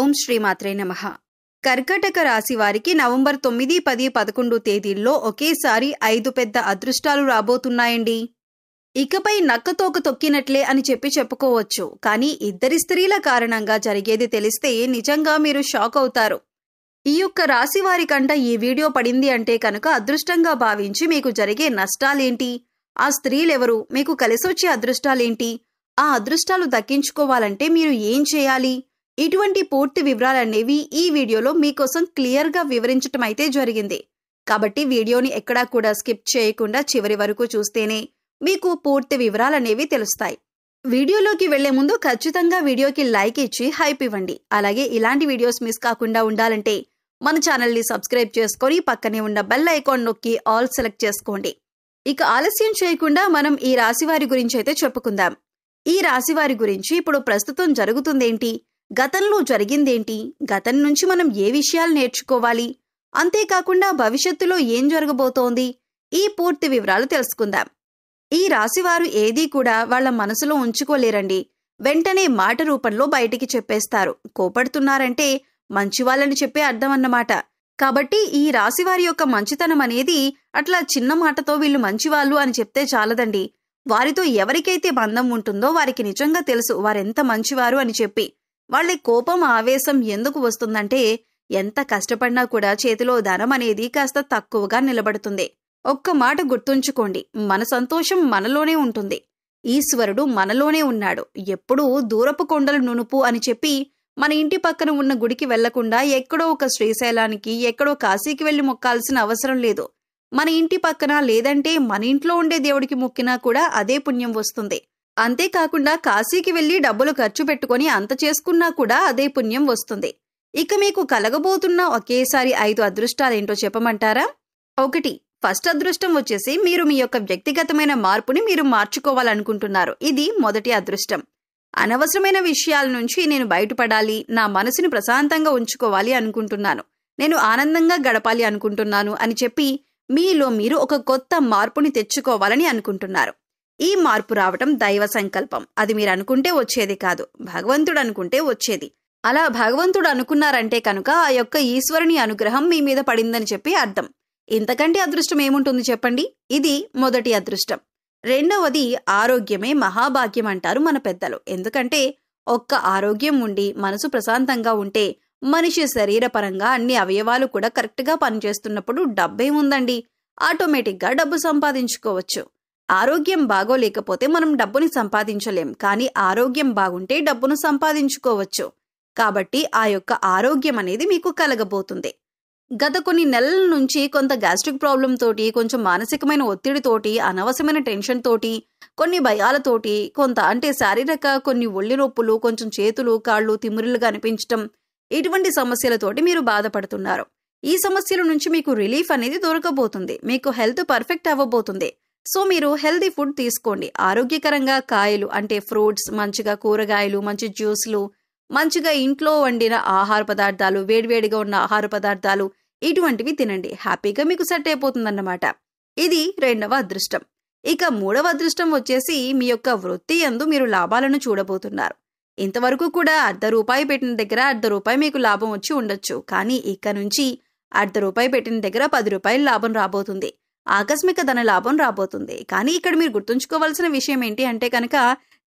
ఓం శ్రీ మాత్రే నమః. కర్కాటక రాశి వారికి నవంబర్ 9, 10, 11 తేదీల్లో ఒకేసారి 5 పెద్ద అదృష్టాలు రాబోతున్నాయండి. ఇకపై నక్కతోక తొక్కినట్లే అని చెప్పుకోవచ్చు. కానీ ఇద్దరి స్త్రీల కారణంగా జరిగేది తెలిస్తే నిజంగా మీరు షాక్ అవుతారు. ఈ యొక్క రాశి వారికంట ఈ వీడియో పడింది అంటే కనుక అదృష్టంగా భావించి మీకు జరిగే నష్టాలేంటి, ఆ స్త్రీలెవరు, మీకు కలిసొచ్చే అదృష్టాలేంటి, ఆ అదృష్టాలు దక్కించుకోవాలంటే మీరు ఏం చేయాలి, ఇటువంటి పూర్తి వివరాలనేవి ఈ వీడియోలో మీకోసం క్లియర్గా వివరించటం అయితే జరిగింది. కాబట్టి వీడియోని ఎక్కడా కూడా స్కిప్ చేయకుండా చివరి వరకు చూస్తేనే మీకు పూర్తి వివరాలనేవి తెలుస్తాయి. వీడియోలోకి వెళ్లే ముందు ఖచ్చితంగా వీడియోకి లైక్ ఇచ్చి హైప్ ఇవ్వండి. అలాగే ఇలాంటి వీడియోస్ మిస్ కాకుండా ఉండాలంటే మన ఛానల్ని సబ్స్క్రైబ్ చేసుకొని పక్కనే ఉన్న బెల్ ఐకాన్ నొక్కి ఆల్ సెలెక్ట్ చేసుకోండి. ఇక ఆలస్యం చేయకుండా మనం ఈ రాశి వారి గురించి అయితే చెప్పుకుందాం. ఈ రాశి వారి గురించి ఇప్పుడు ప్రస్తుతం జరుగుతుందేంటి, గతంలో జరిగిందేంటి, గతం నుంచి మనం ఏ విషయాలు నేర్చుకోవాలి, అంతేకాకుండా భవిష్యత్తులో ఏం జరగబోతోంది, ఈ పూర్తి వివరాలు తెలుసుకుందాం. ఈ రాశివారు ఏదీ కూడా వాళ్ల మనసులో ఉంచుకోలేరండి. వెంటనే మాట రూపంలో బయటికి చెప్పేస్తారు. కోపడుతున్నారంటే మంచివాళ్ళని చెప్పే అర్థం అన్నమాట. కాబట్టి ఈ రాశివారి యొక్క మంచితనం అనేది అట్లా చిన్న మాటతో వీళ్ళు మంచివాళ్ళు అని చెప్తే చాలదండి. వారితో ఎవరికైతే బంధం ఉంటుందో వారికి నిజంగా తెలుసు వారెంత మంచివారు అని చెప్పి. వాళ్ళ కోపం, ఆవేశం ఎందుకు వస్తుందంటే ఎంత కష్టపడినా కూడా చేతిలో ధనం అనేది కాస్త తక్కువగా నిలబడుతుంది. ఒక్క మాట గుర్తుంచుకోండి, మన సంతోషం మనలోనే ఉంటుంది. ఈశ్వరుడు మనలోనే ఉన్నాడు. ఎప్పుడూ దూరపు కొండలు నునుపు అని చెప్పి మన ఇంటి పక్కన ఉన్న గుడికి వెళ్లకుండా ఎక్కడో ఒక శ్రీశైలానికి, ఎక్కడో కాశీకి వెళ్లి మొక్కాల్సిన అవసరం లేదు. మన ఇంటి పక్కన లేదంటే మన ఇంట్లో ఉండే దేవుడికి మొక్కినా కూడా అదే పుణ్యం వస్తుంది. అంతేకాకుండా కాశీకి వెళ్లి డబ్బులు ఖర్చు పెట్టుకుని అంత చేసుకున్నా కూడా అదే పుణ్యం వస్తుంది. ఇక మీకు కలగబోతున్న ఒకేసారి 5 అదృష్టాలేంటో చెప్పమంటారా? 1. ఫస్ట్ అదృష్టం వచ్చేసి మీరు మీ యొక్క వ్యక్తిగతమైన మార్పుని మీరు మార్చుకోవాలనుకుంటున్నారు. ఇది మొదటి అదృష్టం. అనవసరమైన విషయాల నుంచి నేను బయటపడాలి, నా మనసుని ప్రశాంతంగా ఉంచుకోవాలి అనుకుంటున్నాను, నేను ఆనందంగా గడపాలి అనుకుంటున్నాను అని చెప్పి మీలో మీరు ఒక కొత్త మార్పుని తెచ్చుకోవాలని అనుకుంటున్నారు. ఈ మార్పు రావటం దైవ సంకల్పం. అది మీరు అనుకుంటే వచ్చేది కాదు, భగవంతుడు అనుకుంటే వచ్చేది. అలా భగవంతుడు అనుకున్నారంటే కనుక ఆ యొక్క ఈశ్వరుని అనుగ్రహం మీ మీద పడిందని చెప్పి అర్థం. ఇంతకంటే అదృష్టం ఏముంటుంది చెప్పండి? ఇది మొదటి అదృష్టం. రెండవది ఆరోగ్యమే మహాభాగ్యం అంటారు మన పెద్దలు. ఎందుకంటే ఒక్క ఆరోగ్యం ఉండి మనసు ప్రశాంతంగా ఉంటే మనిషి శరీరపరంగా అన్ని అవయవాలు కూడా కరెక్ట్గా పనిచేస్తున్నప్పుడు డబ్బేముందండి, ఆటోమేటిక్గా డబ్బు సంపాదించుకోవచ్చు. ఆరోగ్యం బాగోలేకపోతే మనం డబ్బుని సంపాదించలేం, కానీ ఆరోగ్యం బాగుంటే డబ్బును సంపాదించుకోవచ్చు. కాబట్టి ఆ యొక్క ఆరోగ్యం అనేది మీకు కలగబోతుంది. గత కొన్ని నెలల నుంచి కొంత గ్యాస్ట్రిక్ ప్రాబ్లం తోటి, కొంచెం మానసికమైన ఒత్తిడితోటి, అనవసరమైన టెన్షన్ తోటి, కొన్ని భయాలతోటి, కొంత అంటే శారీరక కొన్ని ఒళ్ళి నొప్పులు, కొంచెం చేతులు కాళ్ళు తిమ్మిరులుగా అనిపించటం, ఇటువంటి సమస్యలతోటి మీరు బాధపడుతున్నారు. ఈ సమస్యల నుంచి మీకు రిలీఫ్ అనేది దొరకబోతుంది. మీకు హెల్త్ పర్ఫెక్ట్ అవ్వబోతుంది. సో మీరు హెల్తీ ఫుడ్ తీసుకోండి. ఆరోగ్యకరంగా కాయలు అంటే ఫ్రూట్స్, మంచిగా కూరగాయలు, మంచి జ్యూస్లు, మంచిగా ఇంట్లో వండిన ఆహార పదార్థాలు, వేడివేడిగా ఉన్న ఆహార పదార్థాలు, ఇటువంటివి తినండి. హ్యాపీగా మీకు సెట్ అయిపోతుందన్నమాట. ఇది రెండవ అదృష్టం. ఇక మూడవ అదృష్టం వచ్చేసి మీ యొక్క వృత్తి యందు మీరు లాభాలను చూడబోతున్నారు. ఇంతవరకు కూడా ₹1 పెట్టిన దగ్గర ₹1 మీకు లాభం వచ్చి ఉండొచ్చు. కానీ ఇక నుంచి ₹1 పెట్టిన దగ్గర ₹10 లాభం రాబోతుంది. ఆకస్మిక ధన లాభం రాబోతుంది. కానీ ఇక్కడ మీరు గుర్తుంచుకోవాల్సిన విషయం ఏంటి అంటే కనుక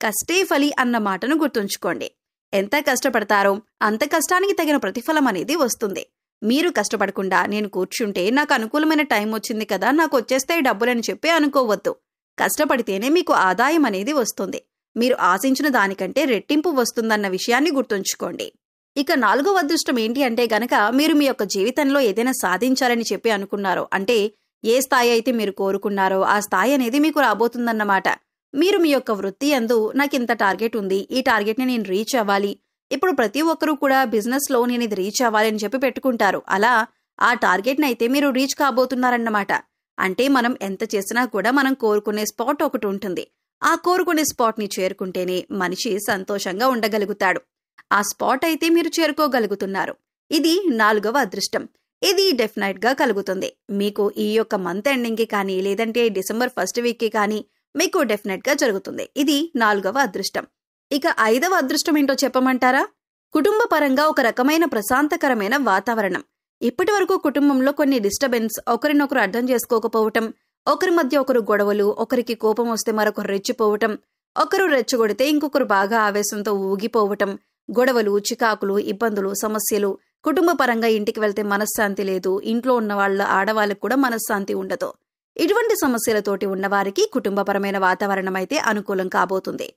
కష్టే ఫలి అన్న మాటను గుర్తుంచుకోండి. ఎంత కష్టపడతారో అంత కష్టానికి తగిన ప్రతిఫలం అనేది వస్తుంది. మీరు కష్టపడకుండా నేను కూర్చుంటే నాకు అనుకూలమైన టైం వచ్చింది కదా, నాకు వచ్చేస్తాయి డబ్బులని చెప్పి అనుకోవద్దు. కష్టపడితేనే మీకు ఆదాయం అనేది వస్తుంది. మీరు ఆశించిన దానికంటే రెట్టింపు వస్తుందన్న విషయాన్ని గుర్తుంచుకోండి. ఇక 4వ అదృష్టం ఏంటి అంటే గనక మీరు మీ యొక్క జీవితంలో ఏదైనా సాధించాలని చెప్పి అనుకున్నారో, అంటే ఏ స్థాయి అయితే మీరు కోరుకున్నారో ఆ స్థాయి అనేది మీకు రాబోతుందన్నమాట. మీరు మీ యొక్క వృత్తి యందు నాకు ఇంత టార్గెట్ ఉంది, ఈ టార్గెట్ని నేను రీచ్ అవ్వాలి. ఇప్పుడు ప్రతి ఒక్కరూ కూడా బిజినెస్లో నేను ఇది రీచ్ అవ్వాలి అని చెప్పి పెట్టుకుంటారు. అలా ఆ టార్గెట్ని అయితే మీరు రీచ్ కాబోతున్నారన్నమాట. అంటే మనం ఎంత చేసినా కూడా మనం కోరుకునే స్పాట్ ఒకటి ఉంటుంది. ఆ కోరుకునే స్పాట్ని చేరుకుంటేనే మనిషి సంతోషంగా ఉండగలుగుతాడు. ఆ స్పాట్ అయితే మీరు చేరుకోగలుగుతున్నారు. ఇది 4వ అదృష్టం. ఇది డెఫినెట్గా కలుగుతుంది మీకు. ఈ యొక్క మంత్ ఎండింగ్కి కానీ లేదంటే డిసెంబర్ 1st వీక్కి కానీ మీకు డెఫినెట్గా జరుగుతుంది. ఇది 4వ అదృష్టం. ఇక 5వ అదృష్టం ఏంటో చెప్పమంటారా? కుటుంబ పరంగా ఒక రకమైన ప్రశాంతకరమైన వాతావరణం. ఇప్పటి వరకు కుటుంబంలో కొన్ని డిస్టర్బెన్స్, ఒకరినొకరు అర్థం చేసుకోకపోవటం, ఒకరి మధ్య ఒకరు గొడవలు, ఒకరికి కోపం వస్తే మరొకరు రెచ్చిపోవటం, ఒకరు రెచ్చగొడితే ఇంకొకరు బాగా ఆవేశంతో ఊగిపోవటం, గొడవలు, చికాకులు, ఇబ్బందులు, సమస్యలు, కుటుంబ పరంగా ఇంటికి వెళ్తే మనశ్శాంతి లేదు, ఇంట్లో ఉన్న వాళ్ళ ఆడవాళ్ళకు కూడా మనశ్శాంతి ఉండదు. ఇటువంటి సమస్యలతోటి ఉన్నవారికి కుటుంబపరమైన వాతావరణం అయితే అనుకూలం కాబోతుంది.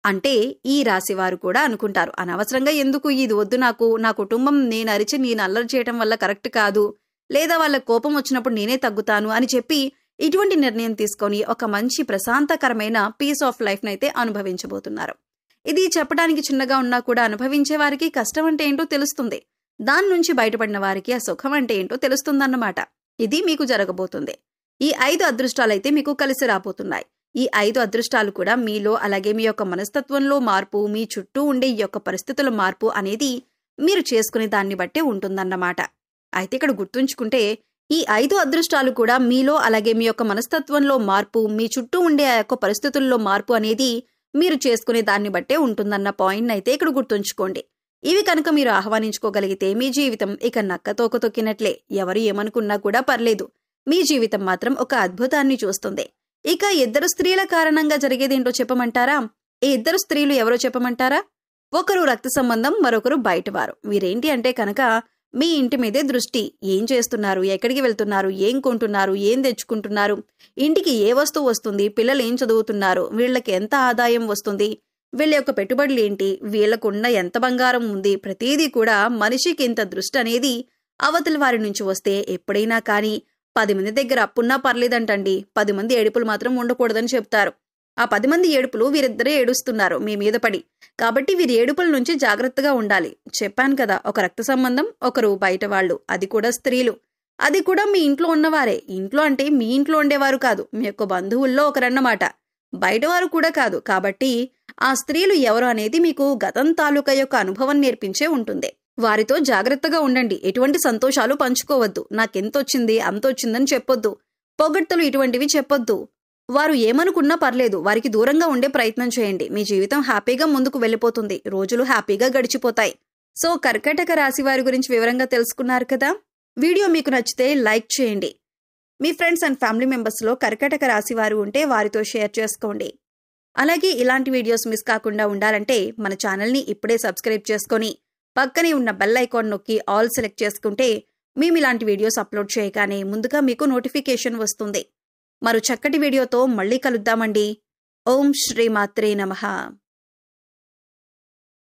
అంటే ఈ రాశి వారు కూడా అనుకుంటారు, అనవసరంగా ఎందుకు ఇది వద్దు, నా కుటుంబం నేను అరిచి నేను అల్లరి చేయటం వల్ల కరెక్ట్ కాదు, లేదా వాళ్ళ కోపం వచ్చినప్పుడు నేనే తగ్గుతాను అని చెప్పి ఇటువంటి నిర్ణయం తీసుకొని ఒక మంచి ప్రశాంతకరమైన పీస్ ఆఫ్ లైఫ్ నైతే అనుభవించబోతున్నారు. ఇది చెప్పడానికి చిన్నగా ఉన్నా కూడా అనుభవించే వారికి కష్టం అంటే ఏంటో తెలుస్తుంది. దాని నుంచి బయటపడిన వారికి ఆ సుఖం అంటే ఏంటో తెలుస్తుందన్నమాట. ఇది మీకు జరగబోతుంది. ఈ 5 అదృష్టాలైతే మీకు కలిసి రాబోతున్నాయి. ఈ 5 అదృష్టాలు కూడా మీలో, అలాగే మీ యొక్క మనస్తత్వంలో మార్పు, మీ చుట్టూ ఉండే ఈ యొక్క పరిస్థితుల మార్పు అనేది మీరు చేసుకునే దాన్ని బట్టే ఉంటుందన్నమాట. అయితే ఇక్కడ గుర్తుంచుకుంటే ఈ 5 అదృష్టాలు కూడా మీలో, అలాగే మీ యొక్క మనస్తత్వంలో మార్పు, మీ చుట్టూ ఉండే ఆ యొక్క పరిస్థితుల్లో మార్పు అనేది మీరు చేసుకునే దాన్ని బట్టే ఉంటుందన్న పాయింట్ అయితే ఇక్కడ గుర్తుంచుకోండి. ఇవి కనుక మీరు ఆహ్వానించుకోగలిగితే మీ జీవితం ఇక నక్కతోక తొక్కినట్లే. ఎవరు ఏమనుకున్నా కూడా పర్లేదు, మీ జీవితం మాత్రం ఒక అద్భుతాన్ని చూస్తుంది. ఇక 2 స్త్రీల కారణంగా జరిగేదేంటో చెప్పమంటారా? ఈ 2 స్త్రీలు ఎవరో చెప్పమంటారా? ఒకరు రక్త సంబంధం, మరొకరు బయటవారు. వీరేంటి అంటే కనుక మీ ఇంటి మీదే దృష్టి. ఏం చేస్తున్నారు, ఎక్కడికి వెళ్తున్నారు, ఏం కొంటున్నారు, ఏం తెచ్చుకుంటున్నారు, ఇంటికి ఏ వస్తువు వస్తుంది, పిల్లలు ఏం చదువుతున్నారు, వీళ్ళకి ఎంత ఆదాయం వస్తుంది, వీళ్ళ యొక్క పెట్టుబడులు ఏంటి, వీళ్ళకున్న ఎంత బంగారం ఉంది, ప్రతిదీ కూడా మనిషికి ఇంత దృష్టి అనేది అవతల వారి నుంచి వస్తే ఎప్పుడైనా కానీ 10 మంది దగ్గర అప్పున్నా పర్లేదంటండి, 10 మంది ఏడుపులు మాత్రం ఉండకూడదని చెప్తారు. ఆ 10 మంది ఏడుపులు వీరిద్దరే ఏడుస్తున్నారు మీ మీద పడి. కాబట్టి వీరి ఏడుపుల నుంచి జాగ్రత్తగా ఉండాలి. చెప్పాను కదా, ఒక రక్త సంబంధం, ఒకరు బయట వాళ్ళు, అది కూడా స్త్రీలు, అది కూడా మీ ఇంట్లో ఉన్నవారే. ఇంట్లో అంటే మీ ఇంట్లో ఉండేవారు కాదు, మీ యొక్క బంధువుల్లో ఒకరన్నమాట, బయటవారు కూడా కాదు. కాబట్టి ఆ స్త్రీలు ఎవరు అనేది మీకు గతం తాలూకా యొక్క అనుభవం నేర్పించే ఉంటుంది. వారితో జాగ్రత్తగా ఉండండి. ఎటువంటి సంతోషాలు పంచుకోవద్దు. నాకెంతొచ్చింది అంతొచ్చిందని చెప్పొద్దు. పొగడ్తలు ఇటువంటివి చెప్పొద్దు. వారు ఏమనుకున్నా పర్లేదు, వారికి దూరంగా ఉండే ప్రయత్నం చేయండి. మీ జీవితం హ్యాపీగా ముందుకు వెళ్ళిపోతుంది. రోజులు హ్యాపీగా గడిచిపోతాయి. సో కర్కాటక రాశి వారి గురించి వివరంగా తెలుసుకున్నారు కదా. వీడియో మీకు నచ్చితే లైక్ చేయండి. మీ ఫ్రెండ్స్ అండ్ ఫ్యామిలీ మెంబర్స్లో కర్కాటక రాశి వారు ఉంటే వారితో షేర్ చేసుకోండి. అలాగే ఇలాంటి వీడియోస్ మిస్ కాకుండా ఉండాలంటే మన ఛానల్ని ఇప్పుడే సబ్స్క్రైబ్ చేసుకొని పక్కనే ఉన్న బెల్ ఐకాన్ నొక్కి ఆల్ సెలెక్ట్ చేసుకుంటే మేము ఇలాంటి వీడియోస్ అప్లోడ్ చేయగానే ముందుగా మీకు నోటిఫికేషన్ వస్తుంది. మరో చక్కటి వీడియోతో మళ్ళీ కలుద్దామండి. ఓం శ్రీ మాత్రే నమః.